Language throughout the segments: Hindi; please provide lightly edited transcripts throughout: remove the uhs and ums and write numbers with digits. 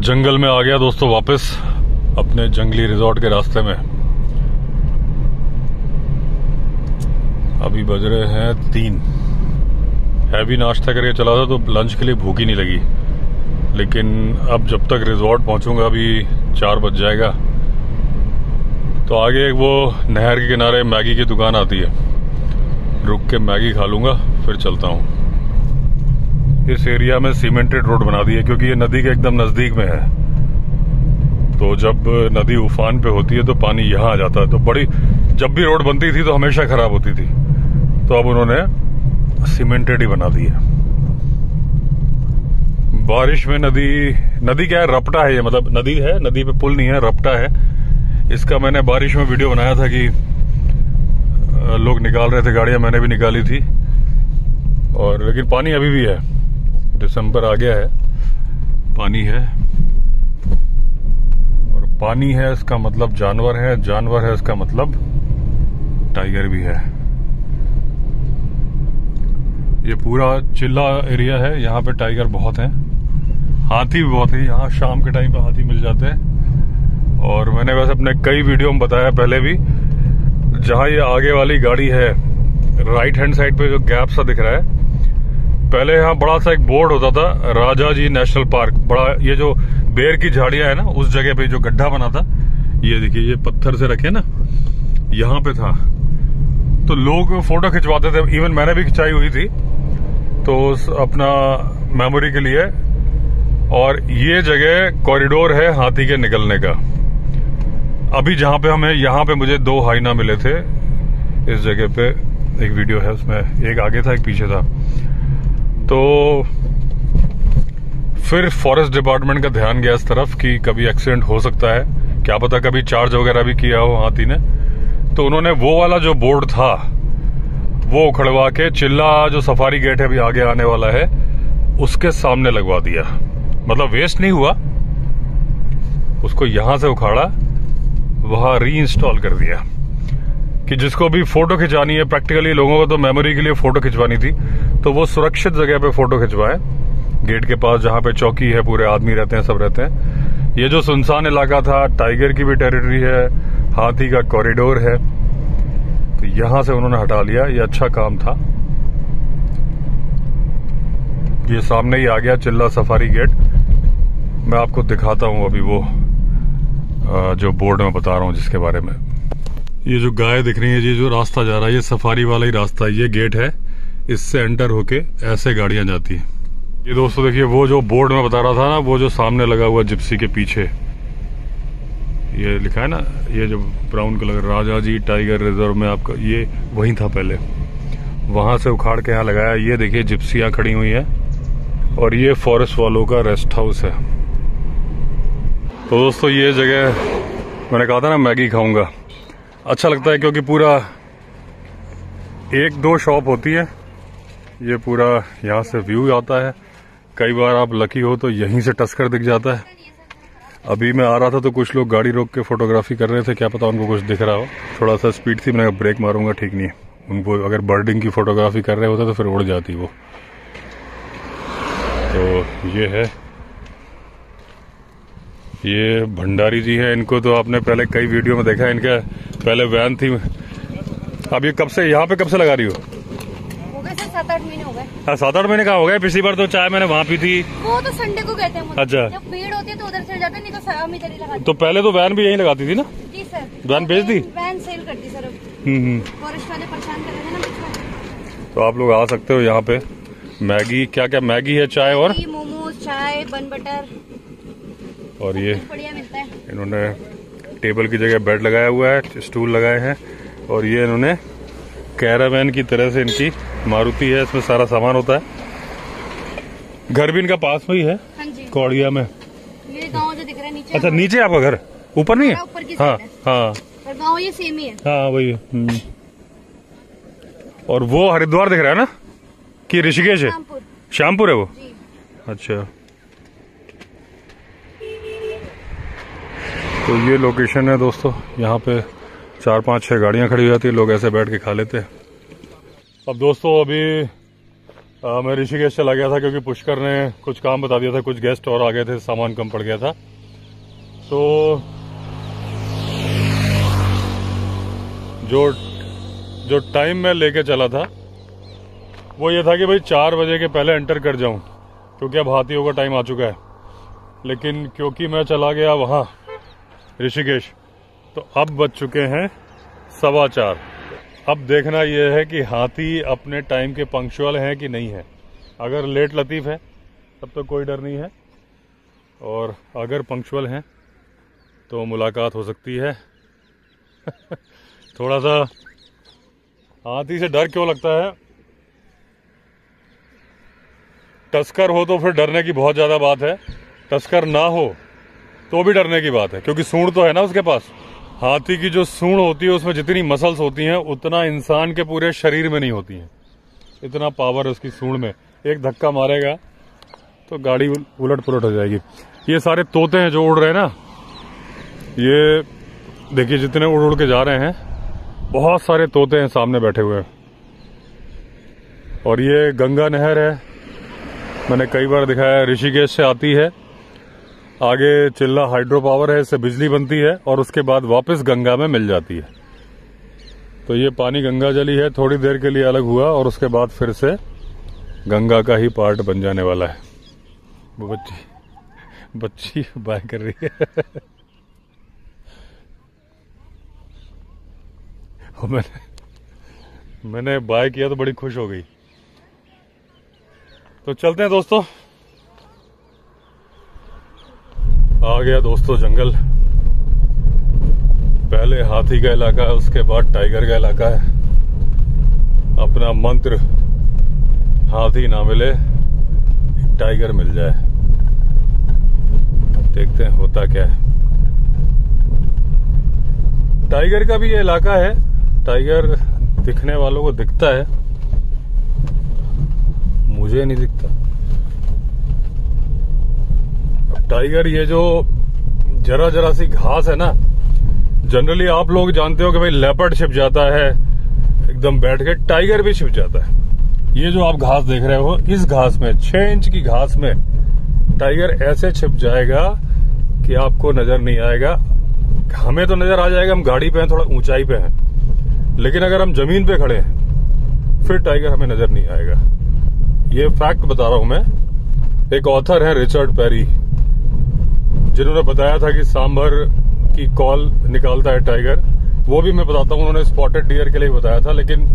जंगल में आ गया दोस्तों, वापस अपने जंगली रिजॉर्ट के रास्ते में। अभी बज रहे हैं 3। हैवी नाश्ता करके चला था तो लंच के लिए भूख ही नहीं लगी, लेकिन अब जब तक रिजॉर्ट पहुंचूंगा अभी 4 बज जाएगा। तो आगे वो नहर के किनारे मैगी की दुकान आती है, रुक के मैगी खा लूंगा, फिर चलता हूँ। इस एरिया में सीमेंटेड रोड बना दी है क्योंकि ये नदी के एकदम नजदीक में है। तो जब नदी उफान पे होती है तो पानी यहाँ आ जाता है। तो जब भी रोड बनती थी तो हमेशा खराब होती थी, तो अब उन्होंने सीमेंटेड ही बना दी है। बारिश में नदी क्या है, रपटा है ये, मतलब नदी है, नदी पे पुल नहीं है, रपटा है। इसका मैंने बारिश में वीडियो बनाया था कि लोग निकाल रहे थे गाड़ियां, मैंने भी निकाली थी। और लेकिन पानी अभी भी है, दिसंबर आ गया है, पानी है। और पानी है इसका मतलब जानवर है, जानवर है इसका मतलब टाइगर भी है। ये पूरा चिल्ला एरिया है, यहाँ पे टाइगर बहुत हैं, हाथी भी बहुत है। यहाँ शाम के टाइम पे हाथी मिल जाते हैं। और मैंने वैसे अपने कई वीडियो में बताया पहले भी, जहाँ ये आगे वाली गाड़ी है, राइट हैंड साइड पे जो गैप सा दिख रहा है, पहले यहाँ बड़ा सा एक बोर्ड होता था, राजाजी नेशनल पार्क। बड़ा ये जो बेर की झाड़ियां है ना, उस जगह पे जो गड्ढा बना था, ये देखिए, ये पत्थर से रखे ना, यहाँ पे था। तो लोग फोटो खिंचवाते थे, इवन मैंने भी खिंचाई हुई थी, तो अपना मेमोरी के लिए। और ये जगह कॉरिडोर है हाथी के निकलने का। अभी जहां पे हमें, यहाँ पे मुझे 2 हाइना मिले थे इस जगह पे। एक वीडियो है उसमें, एक आगे था एक पीछे था। तो फिर फॉरेस्ट डिपार्टमेंट का ध्यान गया इस तरफ कि कभी एक्सीडेंट हो सकता है, क्या पता कभी चार्ज वगैरह भी किया हो हाथी ने। तो उन्होंने वो वाला जो बोर्ड था वो उखड़वा के चिल्ला जो सफारी गेट है अभी आगे आने वाला है, उसके सामने लगवा दिया। मतलब वेस्ट नहीं हुआ, उसको यहां से उखाड़ा, वहां री इंस्टॉल कर दिया कि जिसको भी फोटो खिंचानी है, प्रैक्टिकली लोगों को तो मेमोरी के लिए फोटो खिंचवानी थी, तो वो सुरक्षित जगह पे फोटो खिंचवाए, गेट के पास जहां पे चौकी है, पूरे आदमी रहते हैं, सब रहते हैं। ये जो सुनसान इलाका था, टाइगर की भी टेरिटरी है, हाथी का कॉरिडोर है, तो यहां से उन्होंने हटा लिया। ये अच्छा काम था। ये सामने ही आ गया चिल्ला सफारी गेट। मैं आपको दिखाता हूं अभी वो जो बोर्ड में बता रहा हूं जिसके बारे में। ये जो गाय दिख रही है, ये जो रास्ता जा रहा है, ये सफारी वाला ही रास्ता है। ये गेट है, इससे एंटर होके ऐसे गाड़ियां जाती हैं। ये दोस्तों देखिए, वो जो बोर्ड में बता रहा था ना, वो जो सामने लगा हुआ जिप्सी के पीछे, ये लिखा है ना, ये जो brown colour, Rajaji tiger reserve में आपका, ये वहीं था पहले, वहां से उखाड़ के यहाँ लगाया। ये देखिए जिप्सियां खड़ी हुई है, और ये फॉरेस्ट वालों का रेस्ट हाउस है। तो दोस्तों ये जगह, मैंने कहा था ना मैगी खाऊंगा, अच्छा लगता है क्योंकि पूरा 1-2 शॉप होती है, ये पूरा यहाँ से व्यू आता है। कई बार आप लकी हो तो यहीं से टस्कर दिख जाता है। अभी मैं आ रहा था तो कुछ लोग गाड़ी रोक के फोटोग्राफी कर रहे थे, क्या पता उनको कुछ दिख रहा हो। थोड़ा सा स्पीड थी, मैंने ब्रेक मारूंगा, ठीक नहीं है। उनको अगर बर्डिंग की फोटोग्राफी कर रहे होते तो फिर उड़ जाती वो। तो ये है, ये भंडारी जी है। इनको तो आपने पहले कई वीडियो में देखा है, इनका पहले वैन थी। अब ये कब से, यहाँ पे कब से लगा रही हो? हो गए सर 7-8 महीने हो गए। हाँ 7-8 महीने का हो गया। पिछली बार तो चाय मैंने वहाँ पी थी, वो तो संडे को गए थे हम। अच्छा, जब भीड़ होती है तो उधर चले जाते, नहीं तो हम इधर ही लगाते। तो पहले तो वैन भी यहीं लगाती थी ना? जी सर, वैन बेच दी, वैन सेल कर दी सर। फॉरेस्ट वाले परेशान कर रहे थे ना। तो आप लोग आ सकते हो यहाँ पे। मैगी, क्या क्या मैगी है, चाय और मोमोज, चाय, बन बटर, और ये बढ़िया मिलता है। इन्होंने टेबल की जगह बेड लगाया हुआ है, स्टूल लगाए हैं। और ये इन्होंने कैरावैन की तरह से, इनकी मारुति है, इसमें सारा सामान होता है। घर भी इनका पास में ही है, हाँ जी, कौड़िया में। ये गाँव जो दिख रहा है नीचे। अच्छा, नीचे आपका घर, ऊपर नहीं है? ऊपर की हाँ साइड है। हाँ, और गाँव ये सेम ही है। हाँ वही है। और वो हरिद्वार दिख रहा है ना, कि ऋषिकेश है? श्यामपुर है वो जी। अच्छा, तो ये लोकेशन है दोस्तों। यहाँ पे 4-5-6 गाड़ियाँ खड़ी हो जाती है, लोग ऐसे बैठ के खा लेते हैं। अब दोस्तों अभी मैं ऋषिकेश चला गया था क्योंकि पुष्कर ने कुछ काम बता दिया था, कुछ गेस्ट और आ गए थे, सामान कम पड़ गया था। तो जो टाइम मैं लेके चला था वो ये था कि भाई 4 बजे के पहले एंटर कर जाऊं, क्योंकि अब हाथियों का टाइम आ चुका है। लेकिन क्योंकि मैं चला गया वहाँ ऋषिकेश, तो अब बज चुके हैं 4:15। अब देखना यह है कि हाथी अपने टाइम के पंक्चुअल हैं कि नहीं है। अगर लेट लतीफ है तब तो कोई डर नहीं है, और अगर पंक्चुअल हैं तो मुलाकात हो सकती है। थोड़ा सा हाथी से डर क्यों लगता है? टस्कर हो तो फिर डरने की बहुत ज़्यादा बात है, टस्कर ना हो तो भी डरने की बात है, क्योंकि सूंड तो है ना उसके पास। हाथी की जो सूंड होती है उसमें जितनी मसल्स होती हैं उतना इंसान के पूरे शरीर में नहीं होती हैं। इतना पावर है उसकी सूंड में, एक धक्का मारेगा तो गाड़ी उलट पुलट हो जाएगी। ये सारे तोते हैं जो उड़ रहे हैं ना, ये देखिए जितने उड़ उड़ के जा रहे हैं, बहुत सारे तोते हैं सामने बैठे हुए। और ये गंगा नहर है, मैंने कई बार दिखाया, ऋषिकेश से आती है, आगे चिल्ला हाइड्रो पावर है, इससे बिजली बनती है और उसके बाद वापस गंगा में मिल जाती है। तो ये पानी गंगा जल ही है, थोड़ी देर के लिए अलग हुआ और उसके बाद फिर से गंगा का ही पार्ट बन जाने वाला है। वो बच्ची बाय कर रही है। और मैंने बाय किया तो बड़ी खुश हो गई। तो चलते हैं दोस्तों, आ गया दोस्तों जंगल। पहले हाथी का इलाका है, उसके बाद टाइगर का इलाका है। अपना मंत्र हाथी ना मिले, टाइगर मिल जाए। अब देखते हैं होता क्या है। टाइगर का भी ये इलाका है, टाइगर दिखने वालों को दिखता है, मुझे नहीं दिखता। अब टाइगर ये जो जरा जरा सी घास है ना, जनरली आप लोग जानते हो कि भाई लेपर्ड छिप जाता है एकदम बैठ के, टाइगर भी छिप जाता है। ये जो आप घास देख रहे हो, इस घास में 6 इंच की घास में टाइगर ऐसे छिप जाएगा कि आपको नजर नहीं आएगा। हमें तो नजर आ जाएगा, हम गाड़ी पे हैं, थोड़ा ऊंचाई पे हैं, लेकिन अगर हम जमीन पे खड़े हैं फिर टाइगर हमें नजर नहीं आएगा। ये फैक्ट बता रहा हूं मैं। एक ऑथर है रिचर्ड पेरी, जिन्होंने बताया था कि सांभर की कॉल निकालता है टाइगर। वो भी मैं बताता हूँ, उन्होंने स्पॉटेड डियर के लिए बताया था। लेकिन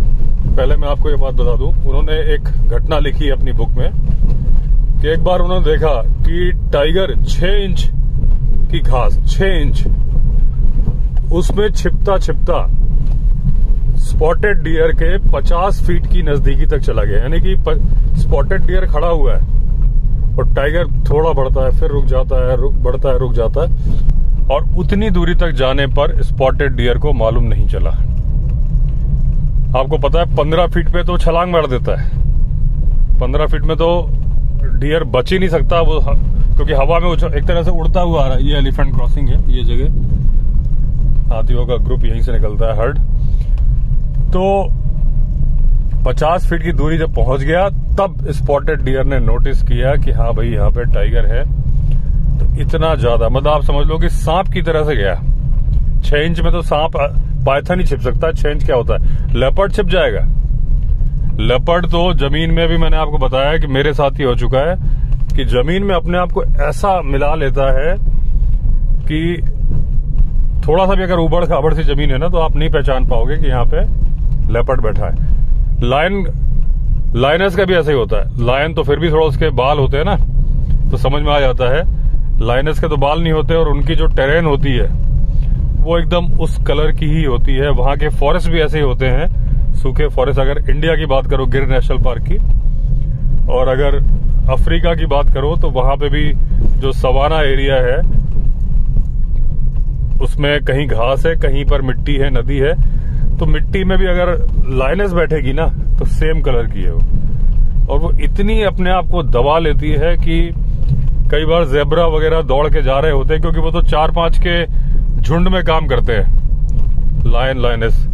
पहले मैं आपको ये बात बता दूं, उन्होंने एक घटना लिखी अपनी बुक में कि एक बार उन्होंने देखा कि टाइगर 6 इंच की घास, 6 इंच, उसमें छिपता छिपता स्पॉटेड डियर के 50 फीट की नजदीकी तक चला गया। यानी कि स्पॉटेड डियर खड़ा हुआ है और टाइगर थोड़ा बढ़ता है, फिर रुक जाता है, बढ़ता है, रुक जाता है, और उतनी दूरी तक जाने पर स्पॉटेड डियर को मालूम नहीं चला। आपको पता है 15 फीट पे तो छलांग मार देता है। 15 फीट में तो डियर बच ही नहीं सकता वो, क्योंकि हवा में एक तरह से उड़ता हुआ आ रहा है। ये एलिफेंट क्रॉसिंग है, ये जगह हाथियों का ग्रुप यहीं से निकलता है, हर्ड। तो 50 फीट की दूरी जब पहुंच गया, तब स्पॉटेड डियर ने नोटिस किया कि हाँ भाई यहाँ पे टाइगर है। तो इतना ज्यादा, मतलब आप समझ लो कि सांप की तरह से गया। 6 इंच में तो सांप, पाइथन ही छिप सकता है। 6 इंच क्या होता है? लेपर्ड छिप जाएगा। लेपर्ड तो जमीन में भी मैंने आपको बताया कि मेरे साथ ही हो चुका है कि जमीन में अपने आप को ऐसा मिला लेता है कि थोड़ा सा भी अगर उबड़ खाबड़ सी जमीन है ना, तो आप नहीं पहचान पाओगे कि यहाँ पे लेपर्ड बैठा है। लायनस का भी ऐसा ही होता है। लायन तो फिर भी थोड़ा उसके बाल होते हैं ना, तो समझ में आ जाता है। लायनस के तो बाल नहीं होते, और उनकी जो टेरेन होती है वो एकदम उस कलर की ही होती है। वहां के फॉरेस्ट भी ऐसे ही होते हैं, सूखे फॉरेस्ट। अगर इंडिया की बात करो, गिर नेशनल पार्क की, और अगर अफ्रीका की बात करो तो वहां पे भी जो सवाना एरिया है उसमें कहीं घास है, कहीं पर मिट्टी है, नदी है। तो मिट्टी में भी अगर लायनस बैठेगी ना, तो सेम कलर की है वो। और वो इतनी अपने आप को दबा लेती है कि कई बार ज़ेब्रा वगैरह दौड़ के जा रहे होते हैं, क्योंकि वो तो 4-5 के झुंड में काम करते हैं, लायन, लायनस।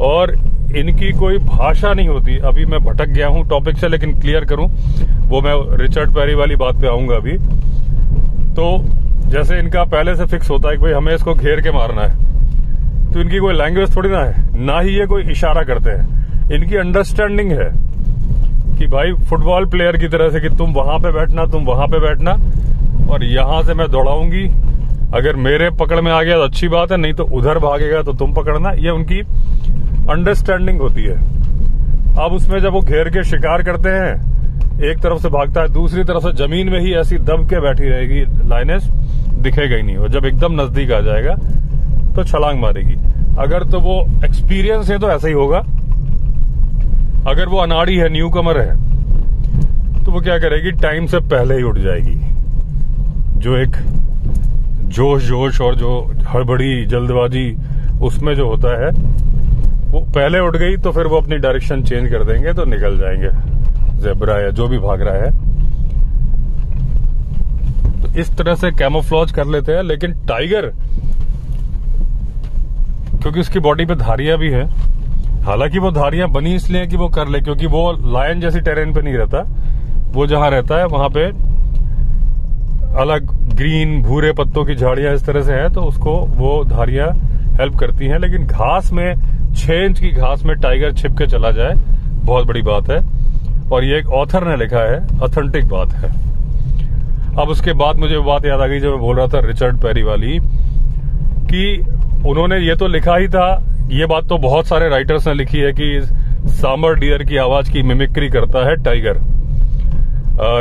और इनकी कोई भाषा नहीं होती। अभी मैं भटक गया हूं टॉपिक से, लेकिन क्लियर करूं, वो मैं रिचर्ड पेरी वाली बात पे आऊंगा अभी। तो जैसे इनका पहले से फिक्स होता है कि भाई हमें इसको घेर के मारना है, तो इनकी कोई लैंग्वेज थोड़ी ना है, ना ही ये कोई इशारा करते हैं। इनकी अंडरस्टैंडिंग है कि भाई फुटबॉल प्लेयर की तरह से कि तुम वहां पे बैठना, तुम वहां पे बैठना, और यहां से मैं दौड़ाऊंगी, अगर मेरे पकड़ में आ गया तो अच्छी बात है, नहीं तो उधर भागेगा तो तुम पकड़ना। ये उनकी अंडरस्टैंडिंग होती है। अब उसमें जब वो घेर के शिकार करते हैं, एक तरफ से भागता है, दूसरी तरफ से जमीन में ही ऐसी दब के बैठी रहेगी लाइनेस, दिखेगा ही नहीं। और जब एकदम नजदीक आ जाएगा तो छलांग मारेगी। अगर तो वो एक्सपीरियंस है तो ऐसा ही होगा। अगर वो अनाड़ी है, न्यू कमर है, तो वो क्या करेगी, टाइम से पहले ही उठ जाएगी। जो एक जोश और जो हड़बड़ी जल्दबाजी उसमें जो होता है, वो पहले उठ गई तो फिर वो अपनी डायरेक्शन चेंज कर देंगे, तो निकल जाएंगे ज़ेब्रा या जो भी भाग रहा है। तो इस तरह से कैमोफ्लॉज कर लेते हैं। लेकिन टाइगर, क्योंकि उसकी बॉडी पे धारियां भी है, हालांकि वो धारियां बनी इसलिए कि वो कर ले, क्योंकि वो लायन जैसी टेरेन पे नहीं रहता। वो जहां रहता है वहां पे अलग ग्रीन भूरे पत्तों की झाड़ियां इस तरह से है, तो उसको वो धारियां हेल्प करती हैं। लेकिन घास में, 6 इंच की घास में टाइगर छिप के चला जाए, बहुत बड़ी बात है। और ये एक ऑथर ने लिखा है, ऑथेंटिक बात है। अब उसके बाद मुझे बात याद आ गई, जब मैं बोल रहा था रिचर्ड पेरी वाली, कि उन्होंने ये तो लिखा ही था, ये बात तो बहुत सारे राइटर्स ने लिखी है कि सांबर डियर की आवाज की मिमिक्री करता है टाइगर।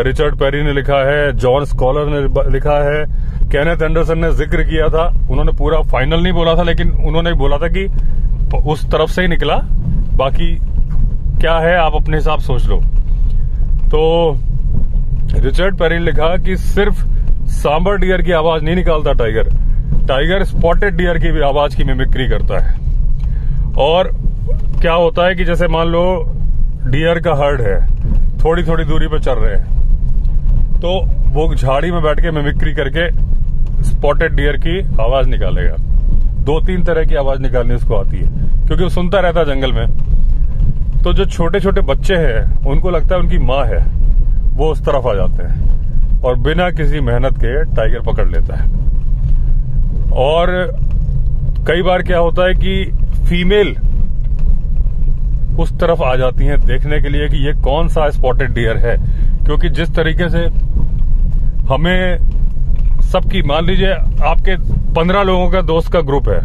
रिचर्ड पेरी ने लिखा है, जॉन स्कॉलर ने लिखा है, केनेथ एंडरसन ने जिक्र किया था। उन्होंने पूरा फाइनल नहीं बोला था, लेकिन उन्होंने बोला था कि उस तरफ से ही निकला, बाकी क्या है आप अपने हिसाब सोच लो। तो रिचर्ड पेरी ने लिखा कि सिर्फ सांबर डियर की आवाज नहीं निकालता टाइगर, टाइगर स्पॉटेड डियर की भी आवाज की मिमिक्री करता है। और क्या होता है कि जैसे मान लो डियर का हर्ड है, थोड़ी थोड़ी दूरी पर चल रहे हैं, तो वो झाड़ी में बैठ के मिमिक्री करके स्पॉटेड डियर की आवाज निकालेगा। 2-3 तरह की आवाज निकालनी उसको आती है, क्योंकि वो सुनता रहता है जंगल में। तो जो छोटे छोटे बच्चे हैं, उनको लगता है उनकी माँ है, वो उस तरफ आ जाते हैं और बिना किसी मेहनत के टाइगर पकड़ लेता है। और कई बार क्या होता है कि फीमेल उस तरफ आ जाती हैं देखने के लिए कि ये कौन सा स्पॉटेड डियर है, क्योंकि जिस तरीके से हमें सबकी, मान लीजिए आपके 15 लोगों का दोस्त का ग्रुप है,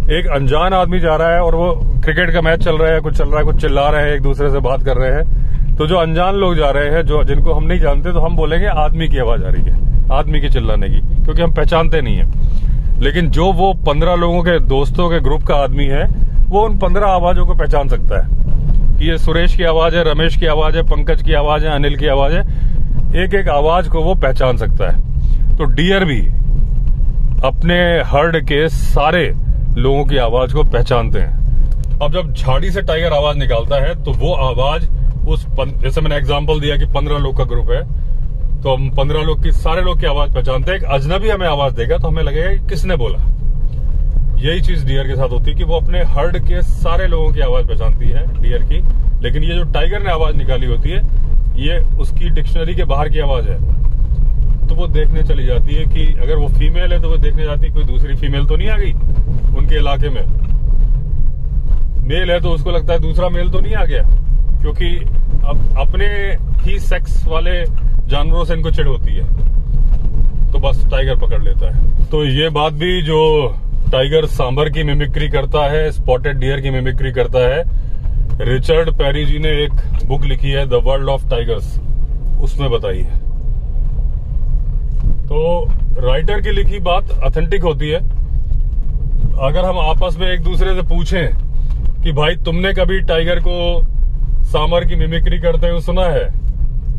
एक अनजान आदमी जा रहा है और वो क्रिकेट का मैच चल रहा है, कुछ चल रहा है, कुछ चिल्ला रहे हैं, एक दूसरे से बात कर रहे हैं, तो जो अनजान लोग जा रहे हैं, जो जिनको हम नहीं जानते, तो हम बोलेंगे आदमी की आवाज आ रही है, आदमी की चिल्लाने की, क्योंकि हम पहचानते नहीं है। लेकिन जो वो 15 लोगों के दोस्तों के ग्रुप का आदमी है, वो उन 15 आवाजों को पहचान सकता है कि ये सुरेश की आवाज है, रमेश की आवाज है, पंकज की आवाज है, अनिल की आवाज है। एक एक आवाज को वो पहचान सकता है। तो डियर भी अपने हर्ड के सारे लोगों की आवाज को पहचानते हैं। अब जब झाड़ी से टाइगर आवाज निकालता है, तो वो आवाज उस, जैसे मैंने एग्जांपल दिया कि 15 लोग का ग्रुप है, तो हम 15 लोग की, सारे लोग की आवाज पहचानते हैं। एक अजनबी हमें आवाज देगा तो हमें लगेगा कि किसने बोला। यही चीज डियर के साथ होती है कि वो अपने हर्ड के सारे लोगों की आवाज पहचानती है डियर की। लेकिन ये जो टाइगर ने आवाज निकाली होती है, ये उसकी डिक्शनरी के बाहर की आवाज है। तो वो देखने चली जाती है कि अगर वो फीमेल है तो वो देखने जाती है कोई दूसरी फीमेल तो नहीं आ गई उनके इलाके में। मेल है तो उसको लगता है दूसरा मेल तो नहीं आ गया, क्योंकि अब अपने ही सेक्स वाले जानवरों से इनको चिढ़ होती है, तो बस टाइगर पकड़ लेता है। तो ये बात भी, जो टाइगर सांबर की मिमिक्री करता है, स्पॉटेड डियर की मिमिक्री करता है, रिचर्ड पेरी जी ने एक बुक लिखी है, द वर्ल्ड ऑफ टाइगर्स, उसमें बताई है। तो राइटर की लिखी बात ऑथेंटिक होती है। अगर हम आपस में एक दूसरे से पूछें कि भाई तुमने कभी टाइगर को सांबर की मिमिक्री करते हुए सुना है,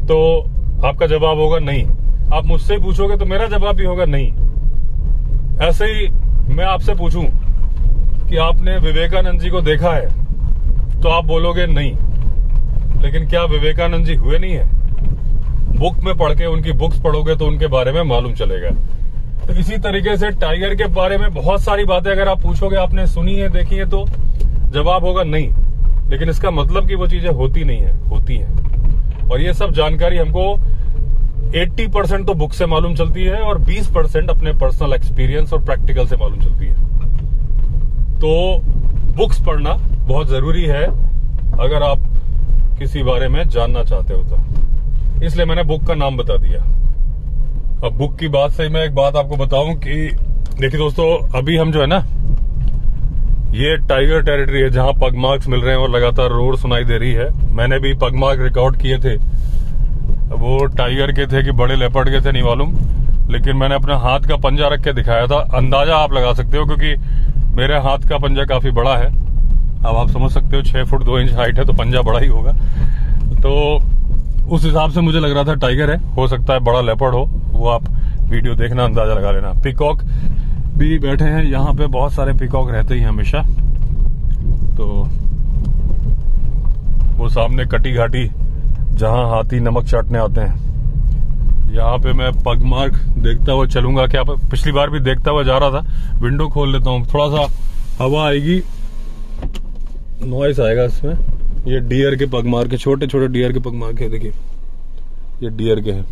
तो आपका जवाब होगा नहीं। आप मुझसे पूछोगे तो मेरा जवाब भी होगा नहीं। ऐसे ही मैं आपसे पूछूं कि आपने विवेकानंद जी को देखा है, तो आप बोलोगे नहीं। लेकिन क्या विवेकानंद जी हुए नहीं है? बुक में पढ़ के, उनकी बुक्स पढ़ोगे तो उनके बारे में मालूम चलेगा। तो इसी तरीके से टाइगर के बारे में बहुत सारी बातें अगर आप पूछोगे, आपने सुनी है, देखी है, तो जवाब होगा नहीं, लेकिन इसका मतलब कि वो चीजें होती नहीं है, होती हैं। और ये सब जानकारी हमको 80% तो बुक से मालूम चलती है और 20% अपने पर्सनल एक्सपीरियंस और प्रैक्टिकल से मालूम चलती है। तो बुक्स पढ़ना बहुत जरूरी है अगर आप किसी बारे में जानना चाहते हो तो, इसलिए मैंने बुक का नाम बता दिया। अब बुक की बात से मैं एक बात आपको बताऊं कि देखिए दोस्तों, अभी हम जो है ना, ये टाइगर टेरिटरी है जहां पग मार्क्स मिल रहे हैं और लगातार रोड सुनाई दे रही है। मैंने भी पग मार्क रिकॉर्ड किए थे, वो टाइगर के थे कि बड़े लेपर्ड के थे नहीं मालूम, लेकिन मैंने अपने हाथ का पंजा रख के दिखाया था। अंदाजा आप लगा सकते हो क्योंकि मेरे हाथ का पंजा काफी बड़ा है। अब आप समझ सकते हो 6 फुट 2 इंच हाइट है तो पंजा बड़ा ही होगा। तो उस हिसाब से मुझे लग रहा था टाइगर है, हो सकता है बड़ा लेपर्ड हो, वो आप वीडियो देखना अंदाजा लगा लेना। पिकॉक भी बैठे हैं यहाँ पे, बहुत सारे पिकॉक रहते ही हमेशा। तो वो सामने कटी घाटी जहां हाथी नमक चाटने आते हैं, यहाँ पे मैं पग मार्क देखता हुआ चलूंगा। क्या पिछली बार भी देखता हुआ जा रहा था। विंडो खोल लेता हूँ, थोड़ा सा हवा आएगी, नॉइस आएगा इसमें। ये डियर के पग मार्क है, छोटे छोटे डियर के पग मार्क है, देखिए ये डियर के हैं।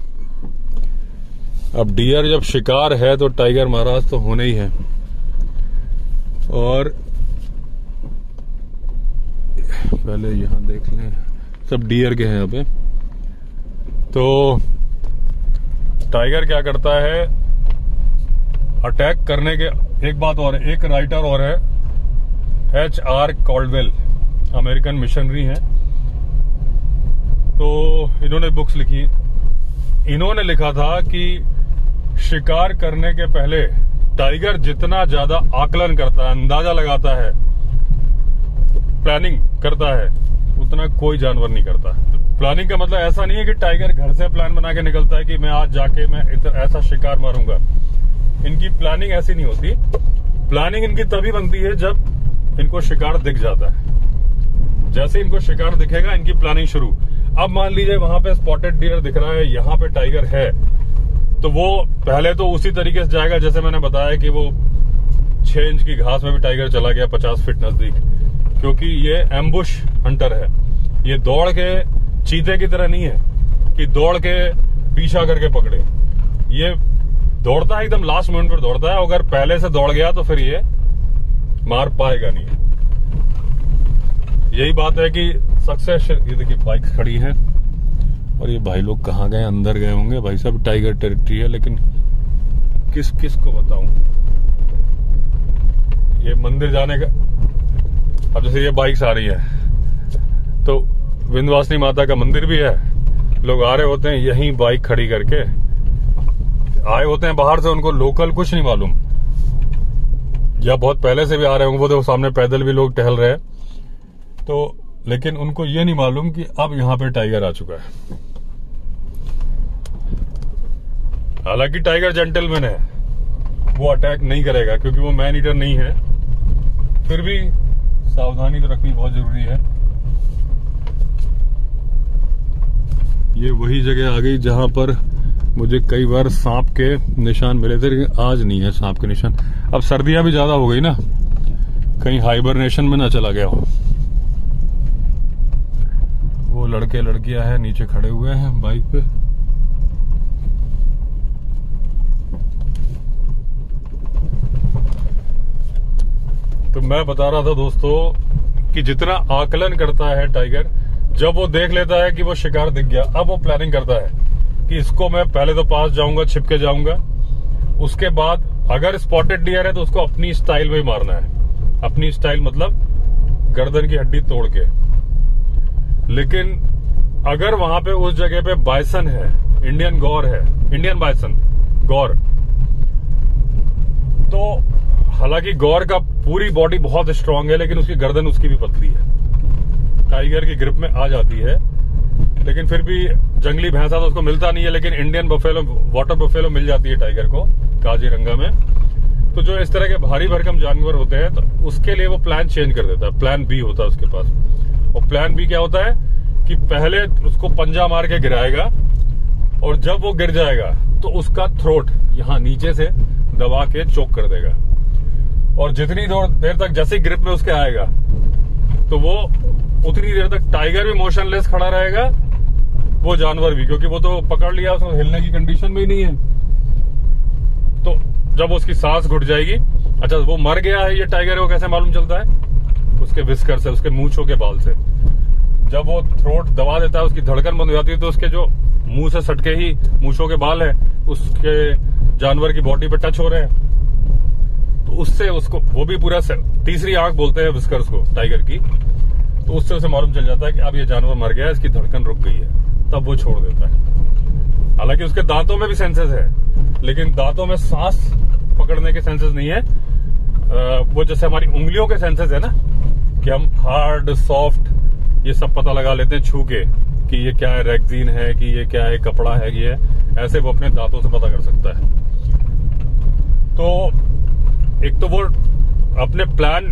अब डियर जब शिकार है तो टाइगर महाराज तो होने ही है। और पहले यहां देख लें, सब डियर के हैं यहाँ पे। तो टाइगर क्या करता है, अटैक करने के, एक बात और है, एक राइटर और है HR कॉल्डवेल, अमेरिकन मिशनरी हैं। तो इन्होंने बुक्स लिखी। इन्होंने लिखा था कि शिकार करने के पहले टाइगर जितना ज्यादा आकलन करता है, अंदाजा लगाता है, प्लानिंग करता है, उतना कोई जानवर नहीं करता। प्लानिंग का मतलब ऐसा नहीं है कि टाइगर घर से प्लान बना के निकलता है कि मैं आज जाके मैं ऐसा शिकार मारूंगा। इनकी प्लानिंग ऐसी नहीं होती। प्लानिंग इनकी तभी बनती है जब इनको शिकार दिख जाता है। जैसे इनको शिकार दिखेगा, इनकी प्लानिंग शुरू। अब मान लीजिए वहां पे स्पॉटेड डियर दिख रहा है, यहाँ पे टाइगर है, तो वो पहले तो उसी तरीके से जाएगा जैसे मैंने बताया कि वो 6 इंच की घास में भी टाइगर चला गया 50 फीट नजदीक, क्योंकि ये एम्बुश हंटर है। ये दौड़ के चीते की तरह नहीं है कि दौड़ के पीछा करके पकड़े। ये दौड़ता है, एकदम लास्ट मोमेंट पर दौड़ता है। अगर पहले से दौड़ गया तो फिर ये मार पाएगा नहीं। यही बात है कि सक्सेस। ये देखिए बाइक्स खड़ी हैं और ये भाई लोग कहाँ गए, अंदर गए होंगे। भाई साहब टाइगर टेरिटरी है, लेकिन किस किस को बताऊं। ये मंदिर जाने का, अब जैसे ये बाइक्स आ रही है तो विंध्यवासिनी माता का मंदिर भी है। लोग आ रहे होते हैं यहीं बाइक खड़ी करके, आए होते हैं बाहर से, उनको लोकल कुछ नहीं मालूम, या बहुत पहले से भी आ रहे होंगे। वो देखो सामने पैदल भी लोग टहल रहे हैं। तो लेकिन उनको ये नहीं मालूम कि अब यहां पे टाइगर आ चुका है। हालांकि टाइगर जेंटलमैन है, वो अटैक नहीं करेगा क्योंकि वो मैन ईटर नहीं है। फिर भी सावधानी तो रखनी बहुत जरूरी है। ये वही जगह आ गई जहां पर मुझे कई बार सांप के निशान मिले थे, लेकिन आज नहीं है सांप के निशान। अब सर्दियां भी ज्यादा हो गई ना, कहीं हाइबरनेशन में ना चला गया हो। वो लड़के लड़कियां हैं नीचे खड़े हुए हैं बाइक पे। तो मैं बता रहा था दोस्तों कि जितना आकलन करता है टाइगर, जब वो देख लेता है कि वो शिकार दिख गया, अब वो प्लानिंग करता है कि इसको मैं पहले तो पास जाऊंगा, छिपके जाऊंगा। उसके बाद अगर स्पॉटेड डियर है तो उसको अपनी स्टाइल में ही मारना है। अपनी स्टाइल मतलब गर्दन की हड्डी तोड़ के। लेकिन अगर वहां पे उस जगह पे बाइसन है, इंडियन गौर है, इंडियन बाइसन गौर, तो हालांकि गौर का पूरी बॉडी बहुत स्ट्रांग है, लेकिन उसकी गर्दन उसकी भी पतली है, टाइगर की ग्रिप में आ जाती है। लेकिन फिर भी जंगली भैंसा तो उसको मिलता नहीं है, लेकिन इंडियन बफेलो, वाटर बफेलो मिल जाती है टाइगर को काजीरंगा में। तो जो इस तरह के भारी भरकम जानवर होते हैं तो उसके लिए वो प्लान चेंज कर देता है। प्लान बी होता है उसके पास। और प्लान बी क्या होता है कि पहले उसको पंजा मार के गिराएगा, और जब वो गिर जाएगा तो उसका थ्रोट यहां नीचे से दबा के चोक कर देगा। और जितनी देर तक जैसे ग्रिप में उसके आएगा तो वो उतनी देर तक टाइगर भी मोशनलेस खड़ा रहेगा, वो जानवर भी, क्योंकि वो तो पकड़ लिया, उसको हिलने की कंडीशन में ही नहीं है। तो जब उसकी सांस घुट जाएगी, अच्छा वो मर गया है ये टाइगर, वो कैसे मालूम चलता है? उसके विस्कर से, उसके मूंछों के बाल से। जब वो थ्रोट दबा देता है, उसकी धड़कन बंद हो जाती है, तो उसके जो मुंह से सटके ही मूंछों के बाल है उसके जानवर की बॉडी पे टच हो रहे हैं, तो उससे उसको, वो भी पूरा तीसरी आंख बोलते हैं विस्कर्स को टाइगर की, तो उससे उसे मालूम चल जाता है कि अब ये जानवर मर गया है, इसकी धड़कन रुक गई है, तब वो छोड़ देता है। हालांकि उसके दांतों में भी सेंसेस है, लेकिन दांतों में सांस पकड़ने के सेंसेस नहीं है। वो जैसे हमारी उंगलियों के सेंसेस है ना, कि हम हार्ड सॉफ्ट ये सब पता लगा लेते हैं छू के, कि ये क्या है, रेक्सीन है, कि ये क्या है, कपड़ा है, ये ऐसे वो अपने दांतों से पता कर सकता है। तो एक तो वो अपने प्लान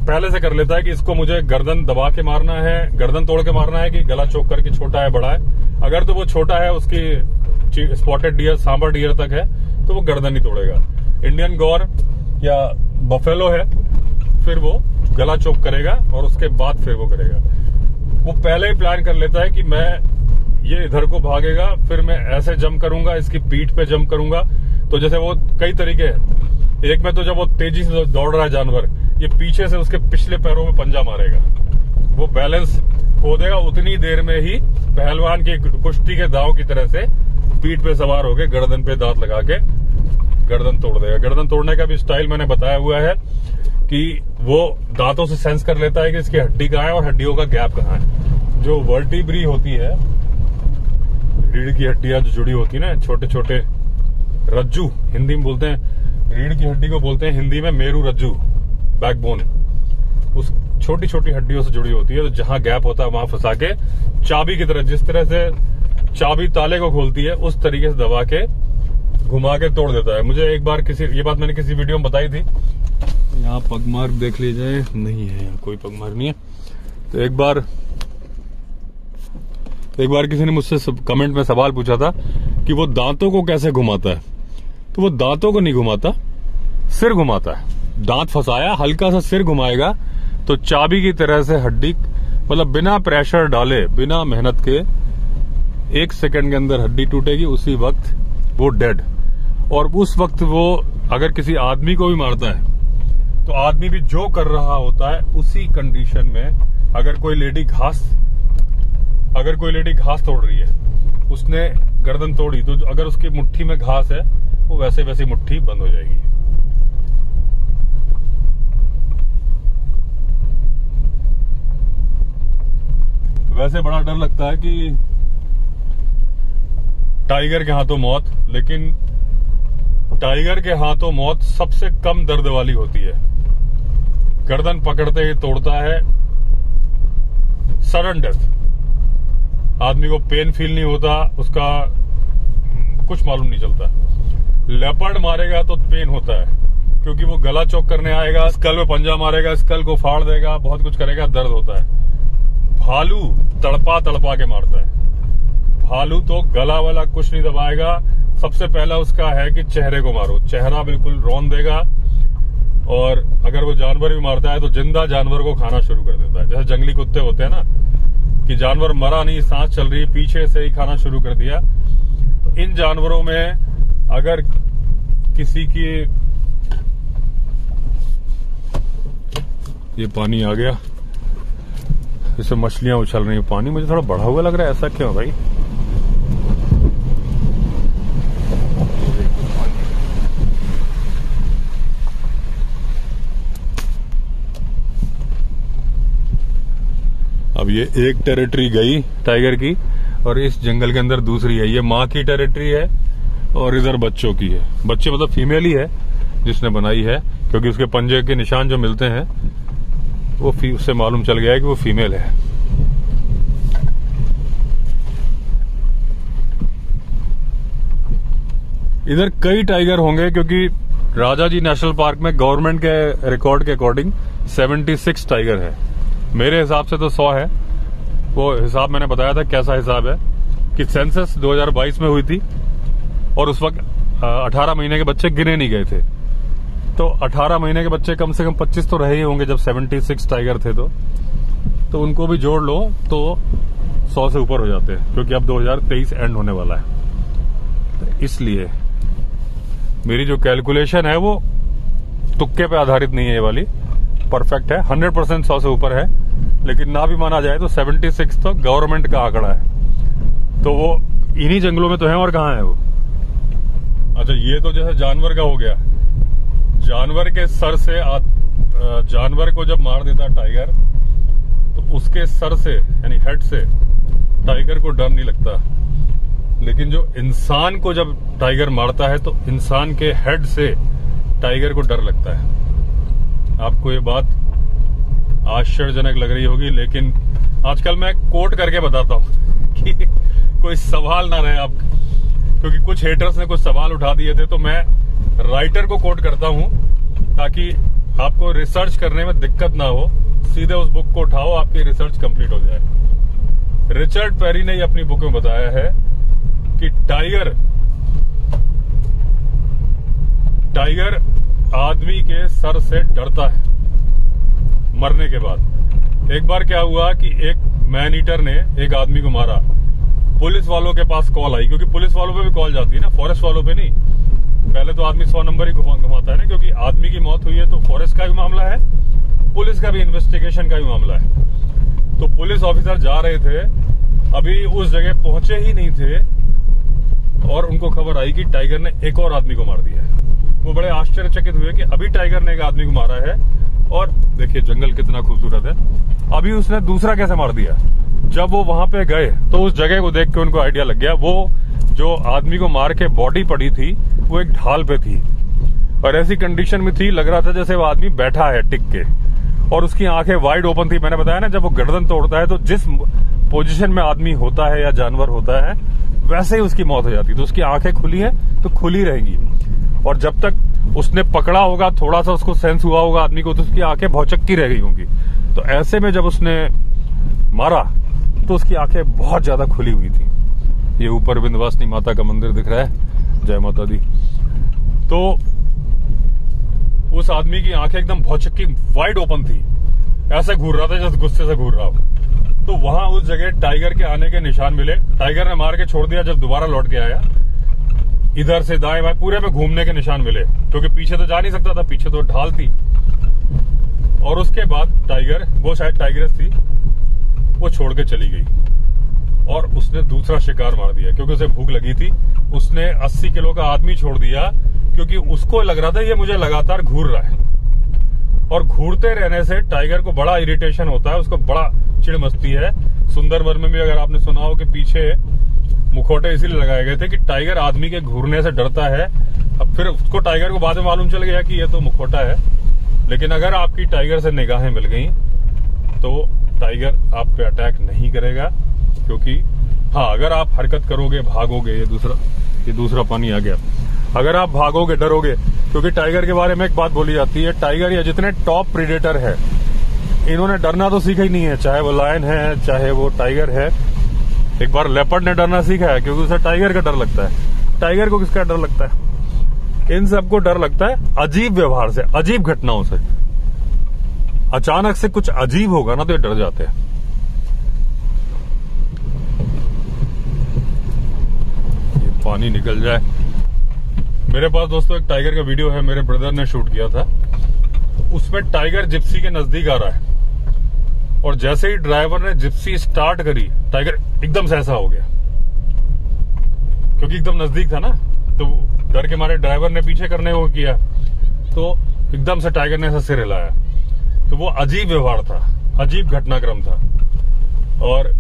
पहले से कर लेता है कि इसको मुझे गर्दन दबा के मारना है, गर्दन तोड़ के मारना है, कि गला चोक करके, छोटा है बड़ा है। अगर तो वो छोटा है, उसकी स्पॉटेड डियर, सांबर डियर तक है, तो वो गर्दन ही तोड़ेगा। इंडियन गौर या बफेलो है, फिर वो गला चोक करेगा और उसके बाद फिर वो करेगा। वो पहले ही प्लान कर लेता है कि मैं ये इधर को भागेगा, फिर मैं ऐसे जंप करूंगा, इसकी पीठ पे जंप करूंगा। तो जैसे वो कई तरीके हैं, एक में तो जब वो तेजी से दौड़ रहा है जानवर, ये पीछे से उसके पिछले पैरों में पंजा मारेगा, वो बैलेंस खो देगा, उतनी देर में ही पहलवान की कुश्ती के दांव की तरह से पीठ पे सवार होके गर्दन पे दांत लगा के गर्दन तोड़ देगा। गर्दन तोड़ने का भी स्टाइल मैंने बताया हुआ है कि वो दांतों से सेंस कर लेता है कि इसकी हड्डी कहाँ है और हड्डियों का गैप कहाँ है। जो वर्टिब्री होती है, रीढ़ की हड्डियां जो जुड़ी होती है ना, छोटे छोटे रज्जू हिंदी में बोलते हैं, रीढ़ की हड्डी को बोलते हैं हिंदी में मेरू रज्जू, बैकबोन, उस छोटी छोटी हड्डियों से जुड़ी होती है। तो जहां गैप होता है वहां फंसा के चाबी की तरह, जिस तरह से चाबी ताले को खोलती है, उस तरीके से दबा के घुमा के तोड़ देता है। मुझे एक बार ये बात मैंने किसी वीडियो में बताई थी। यहाँ पगमार्क देख लीजिए, नहीं है यहाँ कोई पगमार्क नहीं है। तो एक बार किसी ने मुझसे कमेंट में सवाल पूछा था कि वो दांतों को कैसे घुमाता है। तो वो दांतों को नहीं घुमाता, सिर घुमाता है। दांत फंसाया, हल्का सा सिर घुमाएगा तो चाबी की तरह से हड्डी, मतलब बिना प्रेशर डाले, बिना मेहनत के 1 सेकंड के अंदर हड्डी टूटेगी, उसी वक्त वो डेड। और उस वक्त वो अगर किसी आदमी को भी मारता है तो आदमी भी जो कर रहा होता है उसी कंडीशन में, अगर कोई लेडी घास तोड़ रही है, उसने गर्दन तोड़ी, तो अगर उसकी मुट्ठी में घास है, वो वैसे वैसी मुट्ठी बंद हो जाएगी। वैसे बड़ा डर लगता है कि टाइगर के हाथों मौत, लेकिन टाइगर के हाथों मौत सबसे कम दर्द वाली होती है। गर्दन पकड़ते ही तोड़ता है, सडन डेथ, आदमी को पेन फील नहीं होता, उसका कुछ मालूम नहीं चलता। लेपर्ड मारेगा तो पेन होता है, क्योंकि वो गला चौक करने आएगा, स्कल में पंजा मारेगा, स्कल को फाड़ देगा, बहुत कुछ करेगा, दर्द होता है। भालू तड़पा तड़पा के मारता है। भालू तो गला वाला कुछ नहीं दबाएगा, सबसे पहला उसका है कि चेहरे को मारो, चेहरा बिल्कुल रौन देगा। और अगर वो जानवर भी मारता है तो जिंदा जानवर को खाना शुरू कर देता है। जैसे जंगली कुत्ते होते हैं ना, कि जानवर मरा नहीं, सांस चल रही, पीछे से ही खाना शुरू कर दिया। तो इन जानवरों में अगर किसी की, ये पानी आ गया, इससे मछलियां उछल रही हैं। पानी मुझे थोड़ा बढ़ा हुआ लग रहा है, ऐसा क्यों भाई? अब ये एक टेरिटरी गई टाइगर की, और इस जंगल के अंदर दूसरी है। ये माँ की टेरिटरी है और इधर बच्चों की है। बच्चे मतलब फीमेल ही है जिसने बनाई है, क्योंकि उसके पंजे के निशान जो मिलते हैं वो उससे मालूम चल गया है कि वो फीमेल है। इधर कई टाइगर होंगे, क्योंकि राजाजी नेशनल पार्क में गवर्नमेंट के रिकॉर्ड के अकॉर्डिंग 76 टाइगर है। मेरे हिसाब से तो 100 है। वो हिसाब मैंने बताया था कैसा हिसाब है, कि सेंसस 2022 में हुई थी और उस वक्त 18 महीने के बच्चे गिने नहीं गए थे। तो 18 महीने के बच्चे कम से कम 25 तो रहे ही होंगे जब 76 टाइगर थे। तो तो उनको भी जोड़ लो तो 100 से ऊपर हो जाते हैं, क्योंकि अब 2023 एंड होने वाला है। तो इसलिए मेरी जो कैलकुलेशन है वो तुक्के पे आधारित नहीं है, ये वाली परफेक्ट है, 100% 100 से ऊपर है। लेकिन ना भी माना जाए तो 76 तो गवर्नमेंट का आंकड़ा है, तो वो इन्हीं जंगलों में तो है, और कहाँ है वो। अच्छा, ये तो जैसे जानवर का हो गया, जानवर के सर से जानवर को जब मार देता टाइगर तो उसके सर से यानी हेड से टाइगर को डर नहीं लगता, लेकिन जो इंसान को जब टाइगर मारता है तो इंसान के हेड से टाइगर को डर लगता है। आपको ये बात आश्चर्यजनक लग रही होगी, लेकिन आजकल मैं कोट करके बताता हूं कि कोई सवाल ना रहे आप, क्योंकि कुछ हेटर्स ने कुछ सवाल उठा दिए थे, तो मैं राइटर को कोट करता हूं ताकि आपको रिसर्च करने में दिक्कत ना हो। सीधे उस बुक को उठाओ, आपकी रिसर्च कंप्लीट हो जाए। रिचर्ड पेरी ने अपनी बुक में बताया है कि टाइगर आदमी के सर से डरता है मरने के बाद। एक बार क्या हुआ कि एक मैन ईटर ने एक आदमी को मारा, पुलिस वालों के पास कॉल आई, क्योंकि पुलिस वालों पे भी कॉल जाती है ना, फॉरेस्ट वालों पे नहीं। पहले तो आदमी 100 नंबर ही घुमाता है ना, क्योंकि आदमी की मौत हुई है तो फॉरेस्ट का भी मामला है, पुलिस का भी इन्वेस्टिगेशन का भी मामला है। तो पुलिस ऑफिसर जा रहे थे, अभी उस जगह पहुंचे ही नहीं थे और उनको खबर आई कि टाइगर ने एक और आदमी को मार दिया है। वो बड़े आश्चर्यचकित हुए कि अभी टाइगर ने एक आदमी को मारा है, और देखिए जंगल कितना खूबसूरत है, अभी उसने दूसरा कैसे मार दिया। जब वो वहां पे गए तो उस जगह को देख के उनको आइडिया लग गया, वो जो आदमी को मार के बॉडी पड़ी थी वो एक ढाल पे थी, और ऐसी कंडीशन में थी, लग रहा था जैसे वो आदमी बैठा है टिक के, और उसकी आंखें वाइड ओपन थी। मैंने बताया ना, जब वो गर्दन तोड़ता है तो जिस पोजीशन में आदमी होता है या जानवर होता है वैसे ही उसकी मौत हो जाती है। तो उसकी आंखें खुली हैं तो खुली रहेंगी, और जब तक उसने पकड़ा होगा, थोड़ा सा उसको सेंस हुआ होगा आदमी को, तो उसकी आंखें भौचक्की रह गई होंगी। तो ऐसे में जब उसने मारा तो उसकी आंखें बहुत ज्यादा खुली हुई थी। ये ऊपर विंध्यवासिनी माता का मंदिर दिख रहा है, जय माता दी। तो उस आदमी की आंखें एकदम भौचक्की वाइड ओपन थी, ऐसे घूर रहा था जैसे गुस्से से घूर रहा हो। तो वहां उस जगह टाइगर के आने के निशान मिले। टाइगर ने मार के छोड़ दिया, जब दोबारा लौट के आया इधर से दाएं बाएं पूरे में घूमने के निशान मिले, क्योंकि पीछे तो जा नहीं सकता था, पीछे तो ढाल थी। और उसके बाद टाइगर, वो शायद टाइग्रेस थी, वो छोड़ के चली गई और उसने दूसरा शिकार मार दिया, क्योंकि उसे भूख लगी थी। उसने 80 किलो का आदमी छोड़ दिया, क्योंकि उसको लग रहा था ये मुझे लगातार घूर रहा है, और घूरते रहने से टाइगर को बड़ा इरिटेशन होता है, उसको बड़ा चिढ़ मचती है। सुंदरबन में भी अगर आपने सुना हो कि पीछे मुखौटे इसीलिए लगाए गए थे कि टाइगर आदमी के घूरने से डरता है। अब फिर उसको टाइगर को बाद में मालूम चल गया कि ये तो मुखौटा है, लेकिन अगर आपकी टाइगर से निगाहें मिल गई तो टाइगर आप पे अटैक नहीं करेगा, क्योंकि हाँ, अगर आप हरकत करोगे, भागोगे, ये दूसरा पानी आ गया, अगर आप भागोगे, डरोगे, क्योंकि टाइगर के बारे में एक बात बोली जाती है, टाइगर या जितने टॉप प्रीडेटर है इन्होंने डरना तो सीखा ही नहीं है, चाहे वो लायन है चाहे वो टाइगर है। एक बार लेपर्ड ने डरना सीखा है, क्योंकि उसे टाइगर का डर लगता है। टाइगर को किसका डर लगता है? इन सबको डर लगता है अजीब व्यवहार से, अजीब घटनाओं से। अचानक से कुछ अजीब होगा ना तो ये डर जाते हैं। ये पानी निकल जाए। मेरे पास दोस्तों एक टाइगर का वीडियो है, मेरे ब्रदर ने शूट किया था। उसमें टाइगर जिप्सी के नजदीक आ रहा है, और जैसे ही ड्राइवर ने जिप्सी स्टार्ट करी, टाइगर एकदम से ऐसा हो गया, क्योंकि एकदम नजदीक था ना, तो डर के मारे ड्राइवर ने पीछे करने को किया, तो एकदम से टाइगर ने ऐसा सिर हिलाया। तो वो अजीब व्यवहार था, अजीब घटनाक्रम था। और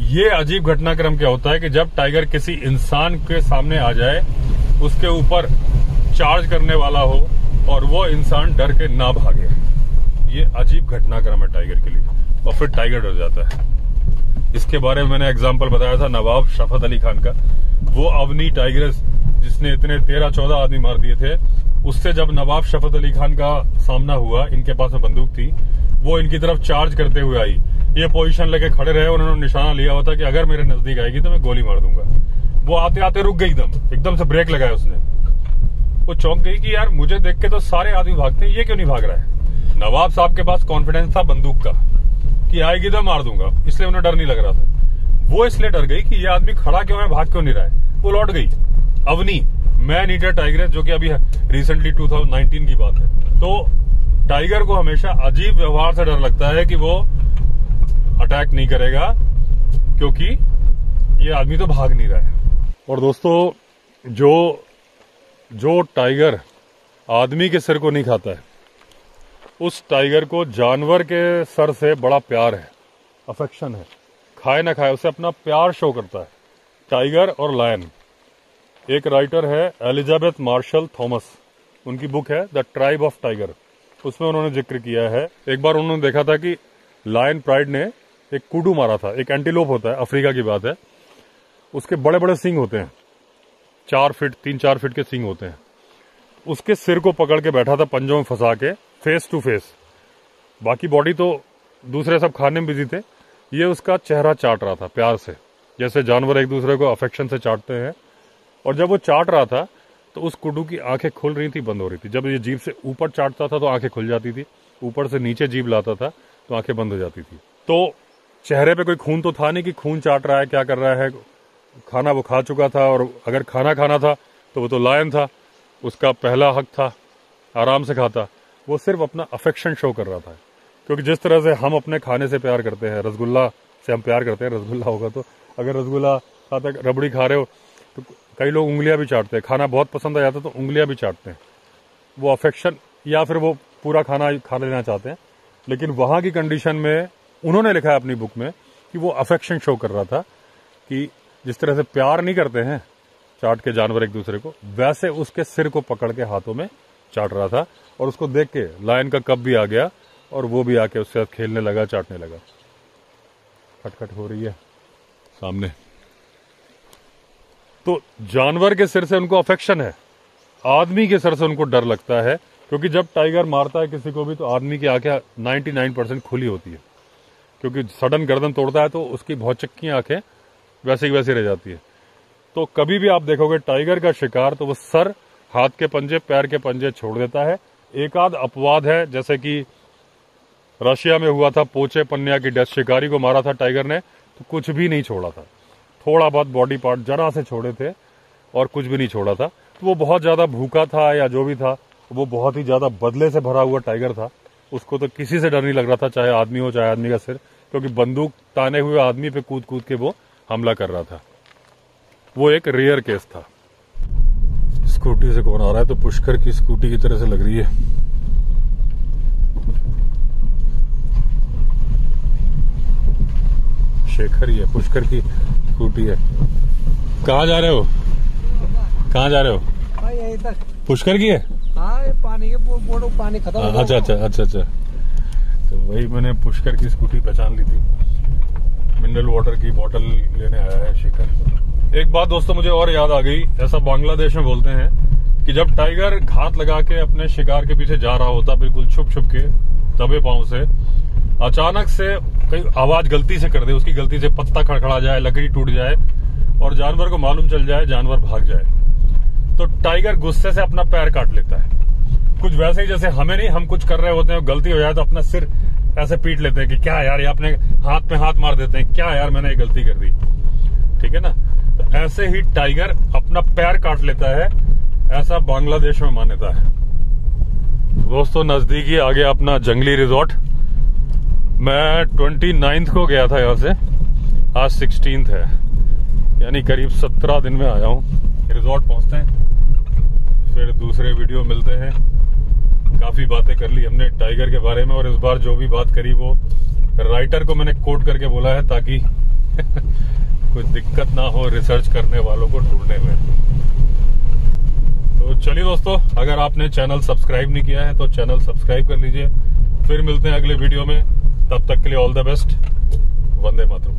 ये अजीब घटनाक्रम क्या होता है कि जब टाइगर किसी इंसान के सामने आ जाए, उसके ऊपर चार्ज करने वाला हो और वो इंसान डर के ना भागे, ये अजीब घटनाक्रम है टाइगर के लिए, और फिर टाइगर डर जाता है। इसके बारे में मैंने एग्जाम्पल बताया था नवाब शफकत अली खान का। वो अवनी टाइग्रेस जिसने इतने 13-14 आदमी मार दिए थे, उससे जब नवाब शफकत अली खान का सामना हुआ, इनके पास में बंदूक थी, वो इनकी तरफ चार्ज करते हुए आई। ये पोजीशन लेके खड़े रहे, उन्होंने निशाना लिया हुआ था कि अगर मेरे नजदीक आएगी तो मैं गोली मार दूंगा। वो आते आते रुक गई, एकदम से ब्रेक लगाया उसने। वो चौंक गई कि यार मुझे देख के तो सारे आदमी भागते हैं, ये क्यों नहीं भाग रहा है। नवाब साहब के पास कॉन्फिडेंस था बंदूक का, कि आएगी तो मार दूंगा, इसलिए उन्हें डर नहीं लग रहा था। वो इसलिए डर गई कि ये आदमी खड़ा क्यों है, भाग क्यों नहीं रहा है। वो लौट गई। अवनी मैन ईटर टाइगर, जो कि अभी रिसेंटली 2019 की बात है। तो टाइगर को हमेशा अजीब व्यवहार से डर लगता है कि वो अटैक नहीं करेगा, क्योंकि ये आदमी तो भाग नहीं रहा है। और दोस्तों, जो टाइगर आदमी के सिर को नहीं खाता है, उस टाइगर को जानवर के सर से बड़ा प्यार है, अफेक्शन है। खाए ना खाए, उसे अपना प्यार शो करता है। टाइगर और लायन। एक राइटर है एलिजाबेथ मार्शल थॉमस, उनकी बुक है द ट्राइब ऑफ टाइगर, उसमें उन्होंने जिक्र किया है। एक बार उन्होंने देखा था कि लायन प्राइड ने एक कुडू मारा था। एक एंटीलोप होता है, अफ्रीका की बात है। उसके बड़े बड़े सींग होते हैं, 3-4 फीट के सींग होते हैं। उसके सिर को पकड़ के बैठा था, पंजों में फंसा के, फेस टू फेस। बाकी बॉडी तो दूसरे सब खाने में बिजी थे, ये उसका चेहरा चाट रहा था प्यार से, जैसे जानवर एक दूसरे को अफेक्शन से चाटते हैं। और जब वो चाट रहा था तो उस कुडू की आंखें खुल रही थी, बंद हो रही थी। जब ये जीभ से ऊपर चाटता था तो आंखें खुल जाती थी, ऊपर से नीचे जीभ लाता था तो आंखें बंद हो जाती थी। तो चेहरे पे कोई खून तो था नहीं कि खून चाट रहा है, क्या कर रहा है। खाना वो खा चुका था, और अगर खाना था तो वो तो लायन था, उसका पहला हक था, आराम से खाता। वो सिर्फ अपना अफेक्शन शो कर रहा था। क्योंकि जिस तरह से हम अपने खाने से प्यार करते हैं, रसगुल्ला से हम प्यार करते हैं, रसगुल्ला होगा तो अगर रसगुल्ला खाता, रबड़ी खा रहे हो तो कई लोग उंगलियां भी चाटते हैं। खाना बहुत पसंद आ जाता है तो उंगलियां भी चाटते हैं। वो अफेक्शन, या फिर वो पूरा खाना खा लेना चाहते हैं। लेकिन वहां की कंडीशन में उन्होंने लिखा है अपनी बुक में कि वो अफेक्शन शो कर रहा था, कि जिस तरह से प्यार नहीं करते हैं चाट के जानवर एक दूसरे को, वैसे उसके सिर को पकड़ के हाथों में चाट रहा था। और उसको देख के लायन का कब भी आ गया और वो भी आके उससे खेलने लगा, चाटने लगा। खटखट हो रही है सामने। तो जानवर के सिर से उनको अफेक्शन है, आदमी के सिर से उनको डर लगता है। क्योंकि जब टाइगर मारता है किसी को भी तो आदमी की आंखें 99% खुली होती है, क्योंकि सडन गर्दन तोड़ता है तो उसकी बहुत चक्की आंखें वैसे ही वैसे रह जाती है। तो कभी भी आप देखोगे टाइगर का शिकार तो वो सर, हाथ के पंजे, पैर के पंजे छोड़ देता है। एक आध अपवाद है, जैसे कि रशिया में हुआ था, पोचे पन्या की डेथ, शिकारी को मारा था टाइगर ने तो कुछ भी नहीं छोड़ा था, थोड़ा बहुत बॉडी पार्ट जरा से छोड़े थे और कुछ भी नहीं छोड़ा था। तो वो बहुत ज्यादा भूखा था या जो भी था, वो बहुत ही ज्यादा बदले से भरा हुआ टाइगर था। उसको तो किसी से डर नहीं लग रहा था, चाहे आदमी हो चाहे आदमी का सिर, क्योंकि बंदूक ताने हुए आदमी पे कूद कूद के वो हमला कर रहा था। वो एक रेयर केस था। स्कूटी से कौन आ रहा है? तो पुष्कर की स्कूटी की तरह से लग रही है। शेखर ही है, पुष्कर की स्कूटी है। कहाँ जा रहे हो? कहाँ जा रहे हो? यहीं तक। पुष्कर की है? हाँ, ये पानी के बोर्ड पानी खत्म हो गया। अच्छा। तो वही मैंने पुष्कर की स्कूटी पहचान ली थी। मिनरल वाटर की बोतल लेने आया है शेखर। एक बात दोस्तों मुझे और याद आ गई, ऐसा बांग्लादेश में बोलते हैं कि जब टाइगर घात लगा के अपने शिकार के पीछे जा रहा होता, बिल्कुल छुप छुप के दबे पांव से, अचानक से कहीं आवाज गलती से कर दे, उसकी गलती से पत्ता खड़खड़ा जाए, लकड़ी टूट जाए और जानवर को मालूम चल जाए, जानवर भाग जाए, तो टाइगर गुस्से से अपना पैर काट लेता है। कुछ वैसे ही जैसे हमें नहीं, हम कुछ कर रहे होते हैं, गलती हो जाए तो अपना सिर ऐसे पीट लेते हैं कि क्या यार, ये अपने हाथ पे हाथ मार देते हैं, क्या यार मैंने ये गलती कर दी, ठीक है ना। तो ऐसे ही टाइगर अपना पैर काट लेता है, ऐसा बांग्लादेश में मान्यता है। दोस्तों नजदीक ही आ गया अपना जंगली रिजॉर्ट। मैं 29 को गया था यहाँ से, आज 16 है, यानी करीब 17 दिन में आया हूँ। रिजॉर्ट पहुंचते हैं, फिर दूसरे वीडियो मिलते हैं। काफी बातें कर ली हमने टाइगर के बारे में, और इस बार जो भी बात करी वो राइटर को मैंने कोट करके बोला है, ताकि कोई दिक्कत ना हो रिसर्च करने वालों को ढूंढने में। तो चलिए दोस्तों, अगर आपने चैनल सब्सक्राइब नहीं किया है तो चैनल सब्सक्राइब कर लीजिए। फिर मिलते हैं अगले वीडियो में, तब तक के लिए all the best. Vande Mataram.